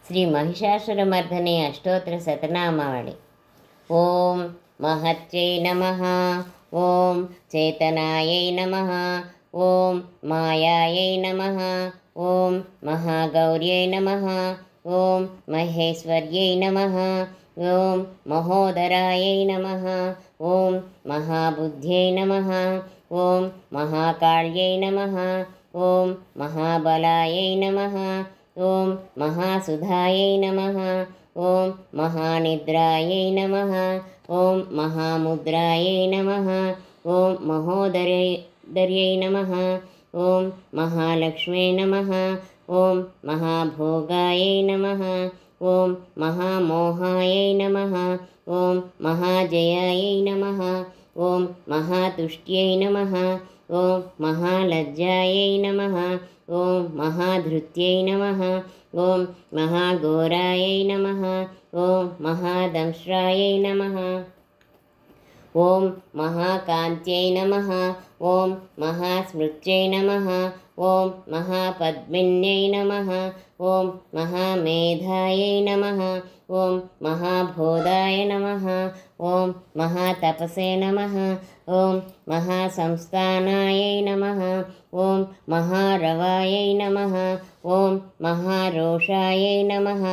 శ్రీ మహిషాసురమర్ధనే అష్టోత్తర శతనామావళి. ఓం మహత్యై నమః. ఓం చేతనాయై నమః. ఓం మాయాయై నమః. ఓం మహాగౌర్యై నమః. ఓం మహేశ్వర్యై నమః. ఓం మహోదరాయై నమః. ఓం మహాబుద్ధ్యై నమః. ఓం మహాకాళ్యై నమః. ఓం మహాబలాయై నమః. ఓం మహాసుధాయై నమః. ఓం మహానిద్రాయై నమః. ఓం మహాముద్రాయై నమః. ఓం మహోదర్యై నమః. ఓం మహాలక్ష్మీ నమః. ఓం మహాభోగాయై నమః. ఓం మహామోహాయై నమః. ఓం మహాజయాయై నమః. ఓం మహాతుష్ట్యై నమః. ఓం మహాలజ్జాయై నమః. ఓం మహాధృత్యై నమః. ఓం మహాఘోరాయై నమః. ఓం మహాదంశ్రాయై నమః. ఓం మహాకాంత్యై నమః. ఓం మహాస్మృత్యై నమః. ఓం మహాపద్మిన్యై నమః. ఓం మహామేధాయై నమః. ఓం మహాబోధాయ నమః. ఓం మహాతపసే నమః. ఓం మహాసంస్థానాయై నమః. ఓం మహారవాయై నమః. ఓం మహారోషాయై నమః.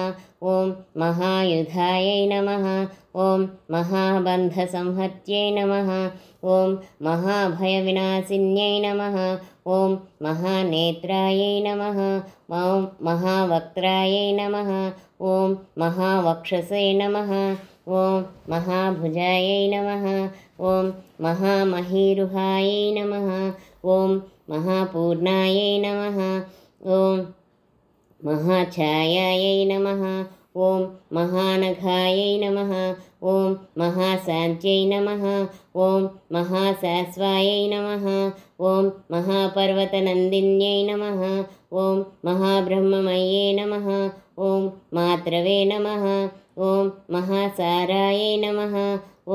ఓం మహాయుధాయై నమః. ఓం మహాబంధసంహత్యై నమః. ఓం మహాభయవినాశిన్యై నమః. ఓం మహానేత్రాయై నమః. ఓం మహావక్త్రాయై నమః. ఓం మహావక్షసే నమః. ఓం మహాభుజాయై నమః. ఓం మహామహీరుహాయై నమః. ఓం మహాపూర్ణాయై నమః. ఓం మహాఛాయాయై నమః. ఓం మహానఘాయై నమః. ఓం మహాశాంత్యై నమః. ఓం మహాశాశ్వాయై నమః. ఓం మహాపర్వతనందిన్యై నమః. ఓం మహాబ్రహ్మమయ్యై నమః. ఓం మాత్రవే నమః. ఓం మహాసారాయై నమః.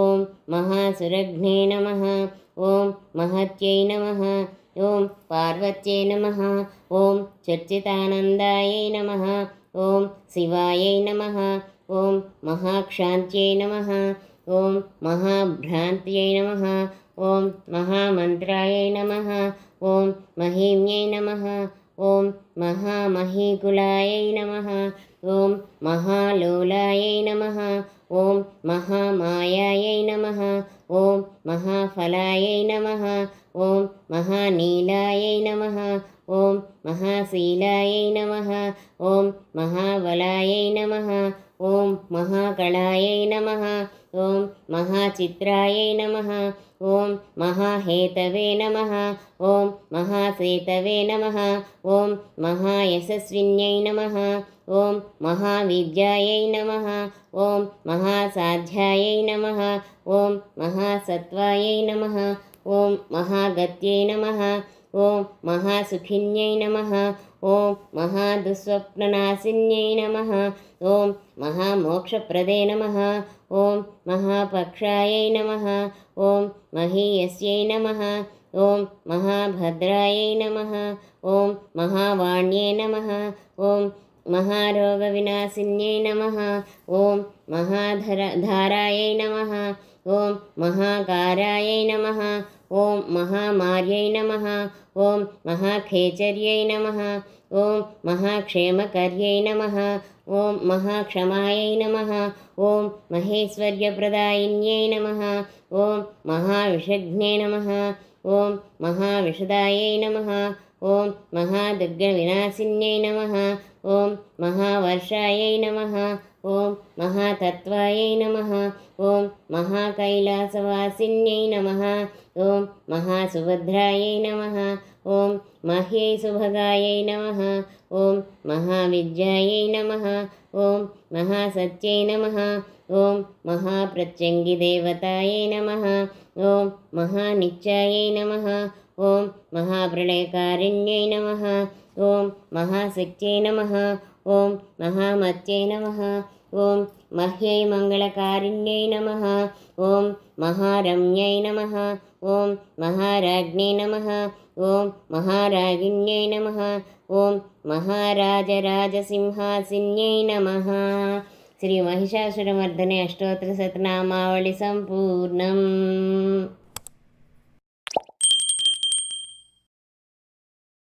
ఓం మహాసురఘ్నే నమః. ఓం మహత్యై నమః. ఓం పార్వత్యై నమః. ఓం చర్చితానందాయై నమః. ఓం శివాయై నమః. ఓం మహాక్షాంత్యై నమః. ఓం మహాభ్రాంత్యై నమః. ఓం మహామంత్రాయై నమః. ఓం మహీమ్యై నమః. ఓం మహామహీకులాయై నమః. ఓం మహాలోలాయై నమః. ఓం మహామాయాయై నమః. ఓం మహాఫలాయై నమః. ఓం మహానీలాయై నమః. ఓం మహాశీలాయై నమః. ఓం మహాబలాయై నమః. ఓం మహాకళాయై నమః. ఓం మహాచిత్రాయై నమః. ఓం మహాహేతవే నమః. ఓం మహాసేతవే నమః. ఓం మహాయశస్విన్యై నమః. ఓం మహావిద్యాయై నమః. ఓం మహాసాధ్యాయై నమః. ఓం మహాసత్వాయై నమః. ఓం మహాగత్యై నమః. ఓం మహాసుఖిన్యై నమః. ఓం మహాదుస్వప్ననాశిన్యై నమః. ఓం మహామోక్షప్రదే నమః. ఓం మహాపక్షాయై నమః. ఓం మహీయస్యై నమః. ఓం మహాభద్రాయై నమః. ఓం మహావాణ్యై నమః. ఓం మహారోగవినాశిన్యై నమః. ఓం మహాధారాయై నమః. ఓం మహాకారాయై నమః. ఓం మహామార్యై నమః. ఓం మహాఖేచర్యై నమః. ఓం మహాక్షేమకర్యై నమః. ఓం మహాక్షమాయై నమః. ఓం మహేశ్వర్యప్రదాయిన్యై నమః. ఓం మహావిషఘ్నే నమః. ఓం మహావిషదాయై నమః. ఓం మహాదుర్గవినాశిన్యై నమః. ఓం మహావర్షాయై నమః. ఓం మహాతత్వాయై నమః. ఓం మహాకైలాసవాసిన్యై నమః. ఓం మహాసుభద్రాయై నమః. ఓం మహ్యై సుభగాయై నమః. ఓం మహావిద్యాయై నమః. ఓం మహాసత్యై నమః. ఓం మహాప్రత్యంగిదేవతాయై నమః. ఓం మహానిత్యాయై నమః. ఓం మహాప్రళయకారిణ్యై నమః. ఓం మహాశక్త్యై నమః. ఓం మహామత్యై నమః. ఓం మహ్యై మంగళకారిణ్యై నమః. ఓం మహారమ్యై నమః. ఓం మహారాజ్ఞై నమః. ఓం మహారాగిణ్యై నమః. ఓం మహారాజరాజసింహాసిన్యై నమః. శ్రీ మహిషాసురమర్దనే అష్టోత్తర శతనామావళి సంపూర్ణం.